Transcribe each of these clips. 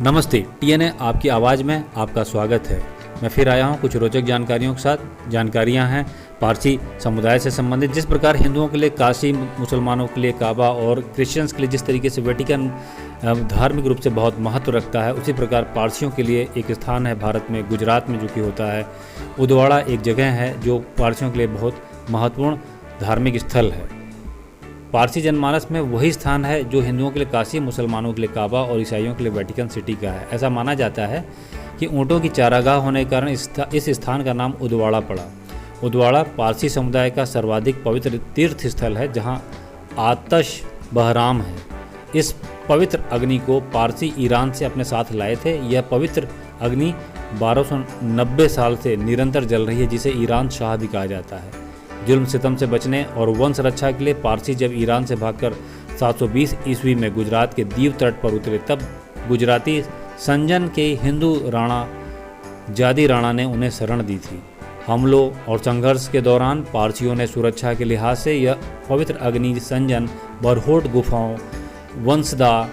नमस्ते, टीएनए आपकी आवाज़ में आपका स्वागत है। मैं फिर आया हूँ कुछ रोचक जानकारियों के साथ। जानकारियाँ हैं पारसी समुदाय से संबंधित। जिस प्रकार हिंदुओं के लिए काशी, मुसलमानों के लिए काबा और क्रिश्चियंस के लिए जिस तरीके से वेटिकन धार्मिक रूप से बहुत महत्व रखता है, उसी प्रकार पारसियों के लिए एक स्थान है भारत में, गुजरात में, जो कि होता है उदवाड़ा। एक जगह है जो पारसियों के लिए बहुत महत्वपूर्ण धार्मिक स्थल है। पारसी जनमानस में वही स्थान है जो हिंदुओं के लिए काशी, मुसलमानों के लिए काबा और ईसाइयों के लिए वेटिकन सिटी का है। ऐसा माना जाता है कि ऊँटों की चारागाह होने के कारण इस स्थान का नाम उदवाड़ा पड़ा। उदवाड़ा पारसी समुदाय का सर्वाधिक पवित्र तीर्थ स्थल है, जहाँ आतश बहराम है। इस पवित्र अग्नि को पारसी ईरान से अपने साथ लाए थे। यह पवित्र अग्नि 1290 साल से निरंतर जल रही है, जिसे ईरान शाह भी कहा जाता है। जुल्म सितम से बचने और वंश रक्षा के लिए पारसी जब ईरान से भागकर 720 ईस्वी में गुजरात के दीव तट पर उतरे, तब गुजराती संजन के हिंदू राणा जादी राणा ने उन्हें शरण दी थी। हमलों और संघर्ष के दौरान पारसियों ने सुरक्षा के लिहाज से यह पवित्र अग्नि संजन बरहोट गुफाओं, वंसदा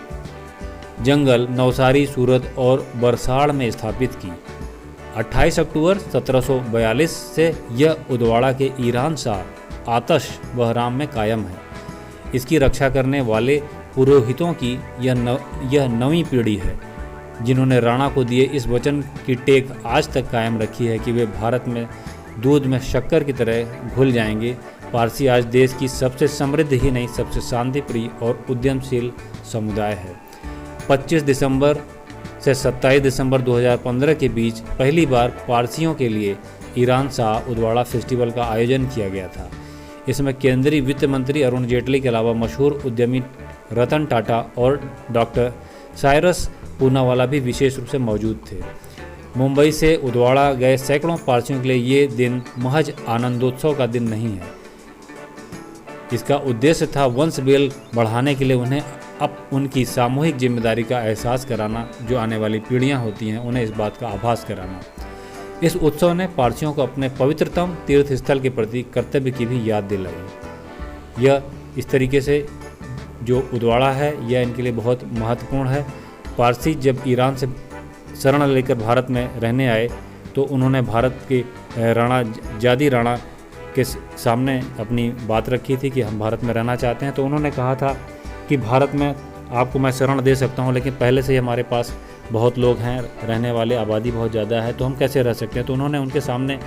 जंगल, नवसारी, सूरत और बरसाड़ में स्थापित की। 28 अक्टूबर 1742 से यह उदवाड़ा के ईरान शाह आतश बहराम में कायम है। इसकी रक्षा करने वाले पुरोहितों की यह नवीं पीढ़ी है, जिन्होंने राणा को दिए इस वचन की टेक आज तक कायम रखी है कि वे भारत में दूध में शक्कर की तरह घुल जाएंगे। पारसी आज देश की सबसे समृद्ध ही नहीं, सबसे शांतिप्रिय और उद्यमशील समुदाय है। 25 दिसंबर से 27 दिसंबर 2015 के बीच पहली बार पारसियों के लिए ईरान शाह उदवाड़ा फेस्टिवल का आयोजन किया गया था। इसमें केंद्रीय वित्त मंत्री अरुण जेटली के अलावा मशहूर उद्यमी रतन टाटा और डॉक्टर साइरस पूनावाला भी विशेष रूप से मौजूद थे। मुंबई से उदवाड़ा गए सैकड़ों पारसियों के लिए ये दिन महज आनंदोत्सव का दिन नहीं है। इसका उद्देश्य था वंश बेल बढ़ाने के लिए उन्हें अब उनकी सामूहिक जिम्मेदारी का एहसास कराना, जो आने वाली पीढ़ियां होती हैं उन्हें इस बात का आभास कराना। इस उत्सव ने पारसियों को अपने पवित्रतम तीर्थ स्थल के प्रति कर्तव्य की भी याद दिलाई। यह इस तरीके से जो उदवाड़ा है यह इनके लिए बहुत महत्वपूर्ण है। पारसी जब ईरान से शरण लेकर भारत में रहने आए तो उन्होंने भारत के राणा जादी राणा के सामने अपनी बात रखी थी कि हम भारत में रहना चाहते हैं। तो उन्होंने कहा था कि भारत में आपको मैं शरण दे सकता हूं, लेकिन पहले से ही हमारे पास बहुत लोग हैं, रहने वाले आबादी बहुत ज़्यादा है, तो हम कैसे रह सकते हैं। तो उन्होंने उनके सामने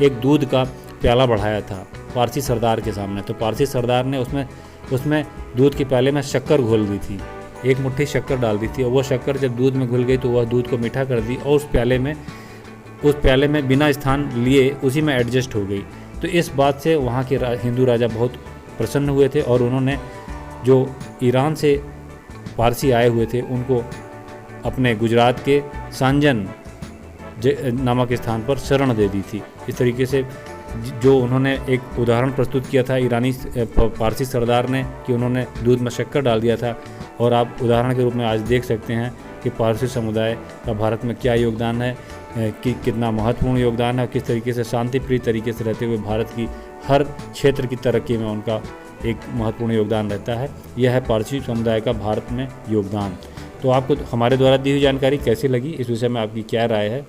एक दूध का प्याला बढ़ाया था पारसी सरदार के सामने। तो पारसी सरदार ने उसमें दूध के प्याले में शक्कर घोल दी थी, एक मुट्ठी शक्कर डाल दी थी, और वो शक्कर जब दूध में घुल गई तो वह दूध को मीठा कर दी और उस प्याले में बिना स्थान लिए उसी में एडजस्ट हो गई। तो इस बात से वहाँ के हिंदू राजा बहुत प्रसन्न हुए थे और उन्होंने जो ईरान से पारसी आए हुए थे उनको अपने गुजरात के सांजन नामक स्थान पर शरण दे दी थी। इस तरीके से जो उन्होंने एक उदाहरण प्रस्तुत किया था ईरानी पारसी सरदार ने कि उन्होंने दूध में शक्कर डाल दिया था, और आप उदाहरण के रूप में आज देख सकते हैं कि पारसी समुदाय का भारत में क्या योगदान है, कि कितना महत्वपूर्ण योगदान है, और किस तरीके से शांतिप्रिय तरीके से रहते हुए भारत की हर क्षेत्र की तरक्की में उनका एक महत्वपूर्ण योगदान रहता है। यह है पारसी समुदाय का भारत में योगदान। तो आपको हमारे द्वारा दी हुई जानकारी कैसी लगी, इस विषय में आपकी क्या राय है,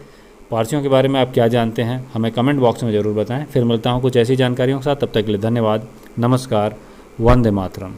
पारसियों के बारे में आप क्या जानते हैं, हमें कमेंट बॉक्स में ज़रूर बताएं। फिर मिलता हूं कुछ ऐसी जानकारियों के साथ, तब तक के लिए धन्यवाद। नमस्कार, वंदे मातरम।